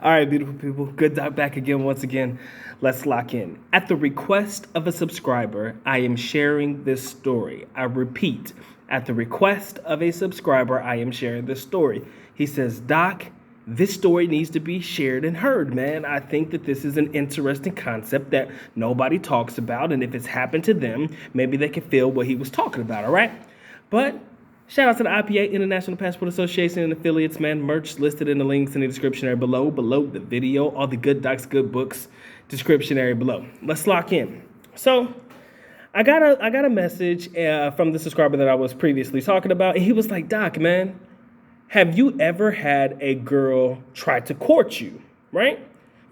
All right, beautiful people. Good Doc back again once again. Let's lock in. At the request of a subscriber, I am sharing this story. I repeat, at the request of a subscriber, I am sharing this story. He says, Doc, this story needs to be shared and heard, man. I think that this is an interesting concept that nobody talks about, and if it's happened to them, maybe they can feel what he was talking about, all right? But shout out to the IPA, International Passport Association, and affiliates, man. Merch listed in the links in the description area below the video. All the good docs, good books, description area below. Let's lock in. So I got a message from the subscriber that I was previously talking about, and he was like, Doc, man, have you ever had a girl try to court you, right?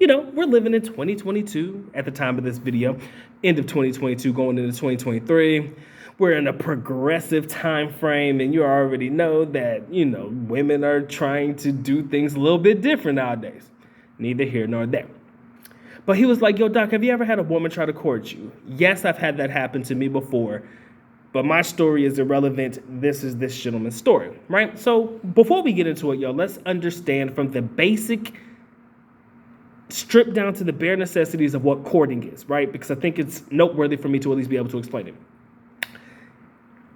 You know, we're living in 2022 at the time of this video, end of 2022 going into 2023. We're in a progressive time frame, and you already know that, you know, women are trying to do things a little bit different nowadays. Neither here nor there. But he was like, yo, Doc, have you ever had a woman try to court you? Yes, I've had that happen to me before, but my story is irrelevant. This is this gentleman's story, right? So before we get into it, yo, let's understand from the basic, stripped down to the bare necessities of what courting is, right? Because I think it's noteworthy for me to at least be able to explain it.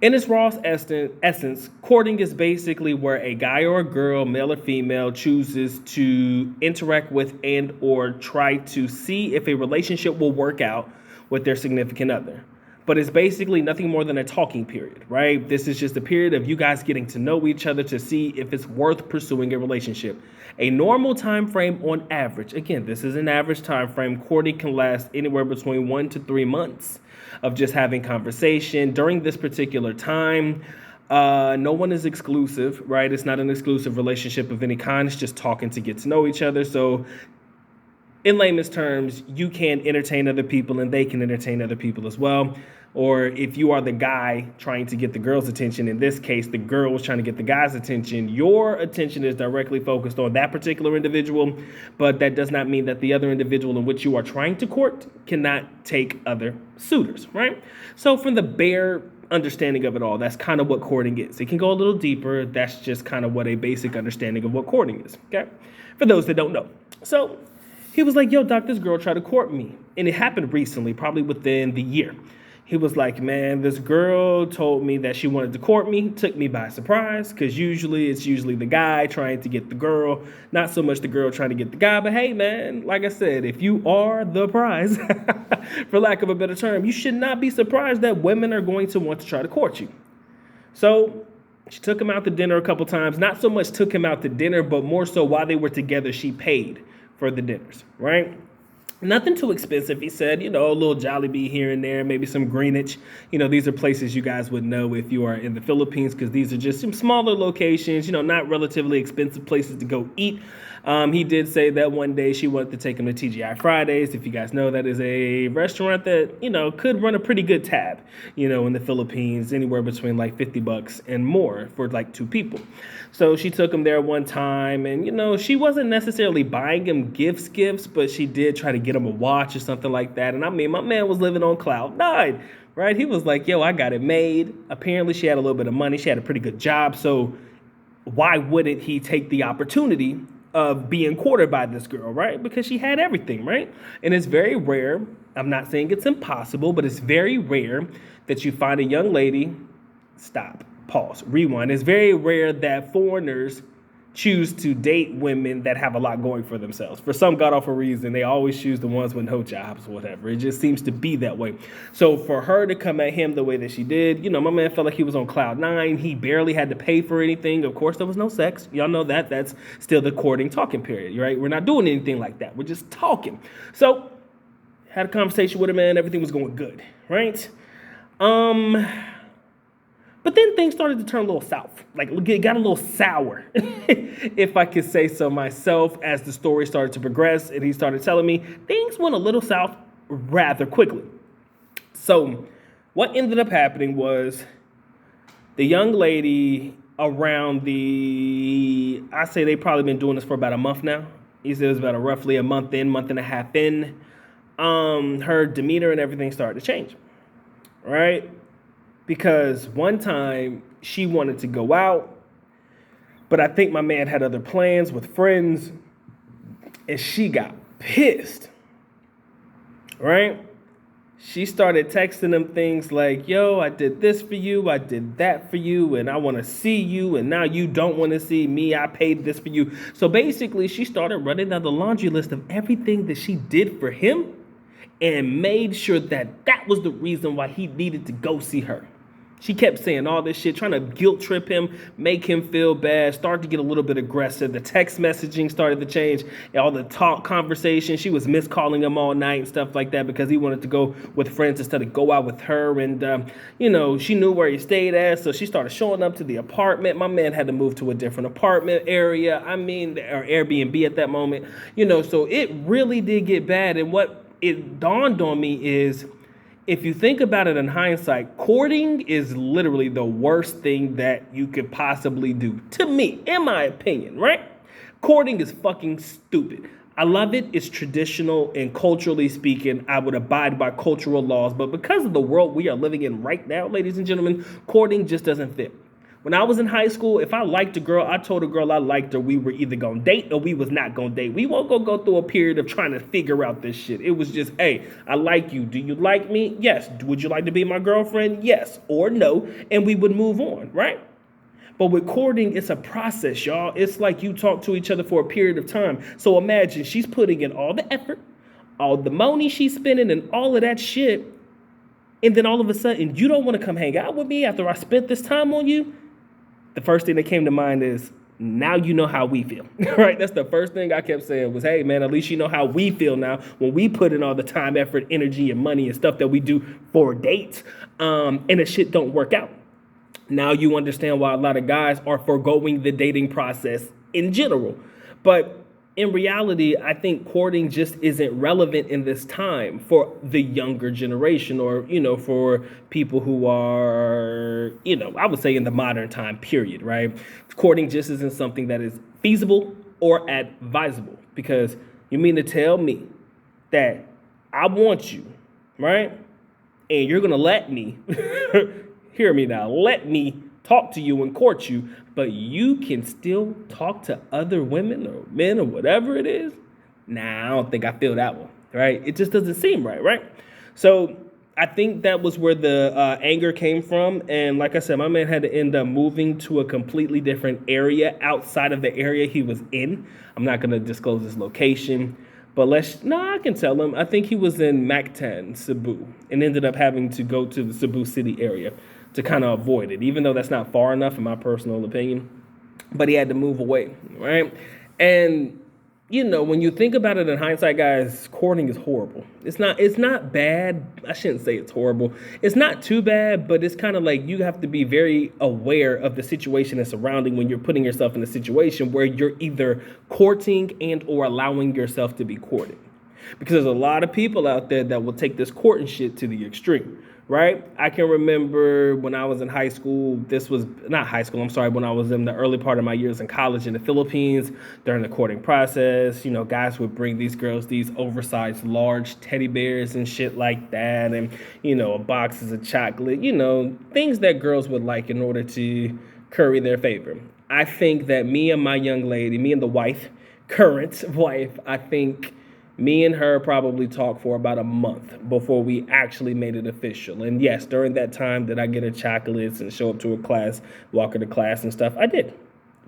In its rawest essence, courting is basically where a guy or a girl, male or female, chooses to interact with and or try to see if a relationship will work out with their significant other. But it's basically nothing more than a talking period, right? This is just a period of you guys getting to know each other to see if it's worth pursuing a relationship. A normal time frame on average, again, this is an average time frame, courting can last anywhere between 1 to 3 months of just having conversation. During this particular time, no one is exclusive, right? It's not an exclusive relationship of any kind. It's just talking to get to know each other. So in layman's terms, you can entertain other people and they can entertain other people as well. Or if you are the guy trying to get the girl's attention, in this case, the girl was trying to get the guy's attention, your attention is directly focused on that particular individual, but that does not mean that the other individual in which you are trying to court cannot take other suitors, right? So from the bare understanding of it all, that's kind of what courting is. It can go a little deeper. That's just kind of what a basic understanding of what courting is, okay? For those that don't know. So he was like, yo, Doc, this girl tried to court me. And it happened recently, probably within the year. He was like, man, this girl told me that she wanted to court me, took me by surprise, because it's usually the guy trying to get the girl, not so much the girl trying to get the guy. But hey, man, like I said, if you are the prize, for lack of a better term, you should not be surprised that women are going to want to try to court you. So she took him out to dinner a couple times, not so much took him out to dinner, but more so while they were together, she paid for the dinners, right? Nothing too expensive, he said, you know, a little Jollibee here and there, maybe some Greenwich. You know, these are places you guys would know if you are in the Philippines because these are just some smaller locations, you know, not relatively expensive places to go eat. He did say that one day she wanted to take him to TGI Fridays. If you guys know, that is a restaurant that, you know, could run a pretty good tab, you know, in the Philippines, anywhere between like $50 and more for like 2 people. So she took him there one time and, you know, she wasn't necessarily buying him gifts, but she did try to get him a watch or something like that. And I mean, my man was living on cloud 9, right? He was like, yo, I got it made. Apparently she had a little bit of money. She had a pretty good job. So why wouldn't he take the opportunity of being courted by this girl, right? Because she had everything, right? And it's very rare. I'm not saying it's impossible, but it's very rare that you find a young lady, pause, rewind. It's very rare that foreigners choose to date women that have a lot going for themselves. For some god-awful reason, they always choose the ones with no jobs or whatever. It just seems to be that way. So for her to come at him the way that she did, you know, my man felt like he was on cloud 9. He barely had to pay for anything. Of course, there was no sex. Y'all know that. That's still the courting talking period, right? We're not doing anything like that. We're just talking. So had a conversation with him, man. Everything was going good, right? But then things started to turn a little south. Like, it got a little sour, if I could say so myself, as the story started to progress. And he started telling me things went a little south rather quickly. So what ended up happening was the young lady around I say they've probably been doing this for about a month now. He said it was about roughly a month and a half in. Her demeanor and everything started to change, right? Because one time she wanted to go out, but I think my man had other plans with friends. And she got pissed, right? She started texting him things like, yo, I did this for you, I did that for you, and I want to see you, and now you don't want to see me, I paid this for you. So basically, she started running down the laundry list of everything that she did for him and made sure that that was the reason why he needed to go see her. She kept saying all this shit, trying to guilt trip him, make him feel bad, started to get a little bit aggressive. The text messaging started to change, and all the talk conversation. She was miscalling him all night and stuff like that because he wanted to go with friends instead of go out with her. And, she knew where he stayed at, so she started showing up to the apartment. My man had to move to a different apartment area, or Airbnb at that moment. So it really did get bad. And what it dawned on me is, if you think about it in hindsight, courting is literally the worst thing that you could possibly do. To me, in my opinion, right? Courting is fucking stupid. I love it. It's traditional, and culturally speaking, I would abide by cultural laws. But because of the world we are living in right now, ladies and gentlemen, courting just doesn't fit. When I was in high school, if I liked a girl, I told a girl I liked her, we were either going to date or we was not going to date. We won't go through a period of trying to figure out this shit. It was just, hey, I like you. Do you like me? Yes. Would you like to be my girlfriend? Yes or no. And we would move on, right? But with courting, it's a process, y'all. It's like you talk to each other for a period of time. So imagine she's putting in all the effort, all the money she's spending, and all of that shit. And then all of a sudden, you don't want to come hang out with me after I spent this time on you. The first thing that came to mind is, now you know how we feel, right? That's the first thing I kept saying was, hey, man, at least you know how we feel now when we put in all the time, effort, energy, and money and stuff that we do for dates, and the shit don't work out. Now you understand why a lot of guys are foregoing the dating process in general. But in reality, I think courting just isn't relevant in this time for the younger generation, or, for people who are, I would say in the modern time period, right? Courting just isn't something that is feasible or advisable, because you mean to tell me that I want you, right? And you're going to let me, hear me now, let me talk to you and court you, but you can still talk to other women or men or whatever it is? Nah, I don't think I feel that one, right? It just doesn't seem right? So I think that was where the anger came from. And like I said, my man had to end up moving to a completely different area outside of the area he was in. I'm not going to disclose his location, but I can tell him. I think he was in Mactan, Cebu, and ended up having to go to the Cebu City area to kind of avoid it, even though that's not far enough in my personal opinion. But he had to move away, right? And, when you think about it in hindsight, guys, courting is horrible. It's not bad. I shouldn't say it's horrible. It's not too bad, but it's kind of like you have to be very aware of the situation and surrounding when you're putting yourself in a situation where you're either courting and or allowing yourself to be courted. Because there's a lot of people out there that will take this courting shit to the extreme, right? I can remember when I was in high school, when I was in the early part of my years in college in the Philippines, during the courting process, guys would bring these girls these oversized large teddy bears and shit like that, and, boxes of chocolate, things that girls would like in order to curry their favor. I think that me and the current wife, I think me and her probably talked for about a month before we actually made it official. And yes, during that time, did I get her chocolates and show up to a class, walk her to class and stuff? I did.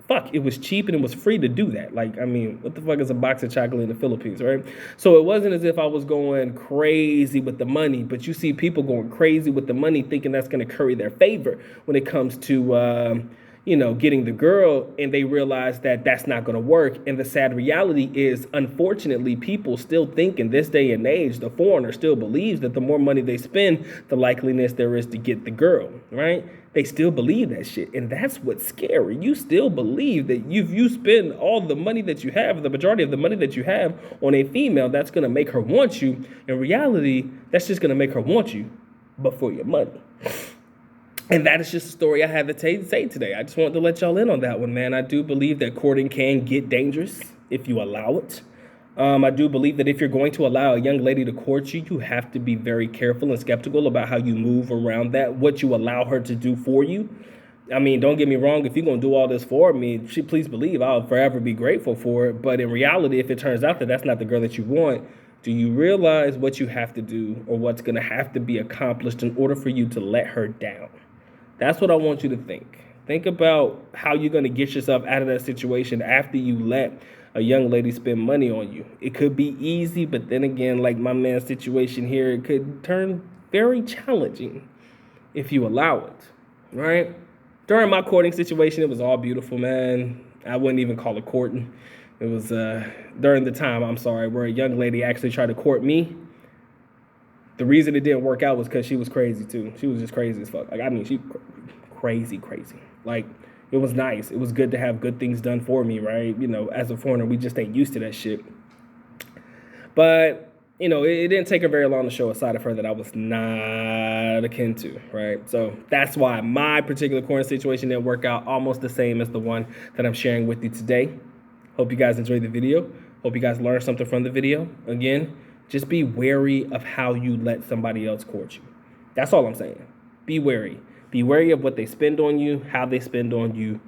Fuck, it was cheap and it was free to do that. What the fuck is a box of chocolate in the Philippines, right? So it wasn't as if I was going crazy with the money, but you see people going crazy with the money thinking that's going to curry their favor when it comes to getting the girl, and they realize that that's not going to work. And the sad reality is, unfortunately, people still think in this day and age, the foreigner still believes that the more money they spend, the likeliness there is to get the girl, right? They still believe that shit. And that's what's scary. You still believe that if you spend all the money that you have, the majority of the money that you have on a female, that's going to make her want you. In reality, that's just going to make her want you, but for your money. And that is just a story I had to say today. I just wanted to let y'all in on that one, man. I do believe that courting can get dangerous if you allow it. I do believe that if you're going to allow a young lady to court you, you have to be very careful and skeptical about how you move around that, what you allow her to do for you. I mean, don't get me wrong. If you're going to do all this for me, please believe I'll forever be grateful for it. But in reality, if it turns out that that's not the girl that you want, do you realize what you have to do or what's going to have to be accomplished in order for you to let her down? That's what I want you to think. Think about how you're going to get yourself out of that situation after you let a young lady spend money on you. It could be easy, but then again, like my man's situation here, it could turn very challenging if you allow it, right? During my courting situation, it was all beautiful, man. I wouldn't even call it courting. It was during the time, where a young lady actually tried to court me. The reason it didn't work out was because she was crazy too. She was just crazy as fuck. Like, I mean, she crazy. Like, it was nice. It was good to have good things done for me, right? You know, as a foreigner, we just ain't used to that shit. But, you know, it didn't take her very long to show a side of her that I was not akin to, right? So that's why my particular courting situation didn't work out, almost the same as the one that I'm sharing with you today. Hope you guys enjoyed the video. Hope you guys learned something from the video. Again, just be wary of how you let somebody else court you. That's all I'm saying. Be wary. Be wary of what they spend on you, how they spend on you,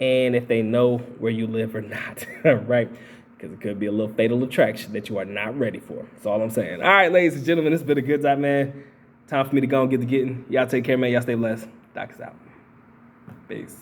and if they know where you live or not, right? Because it could be a little fatal attraction that you are not ready for. That's all I'm saying. All right, ladies and gentlemen, it's been a good time, man. Time for me to go and get to getting. Y'all take care, man. Y'all stay blessed. Doc is out. Peace.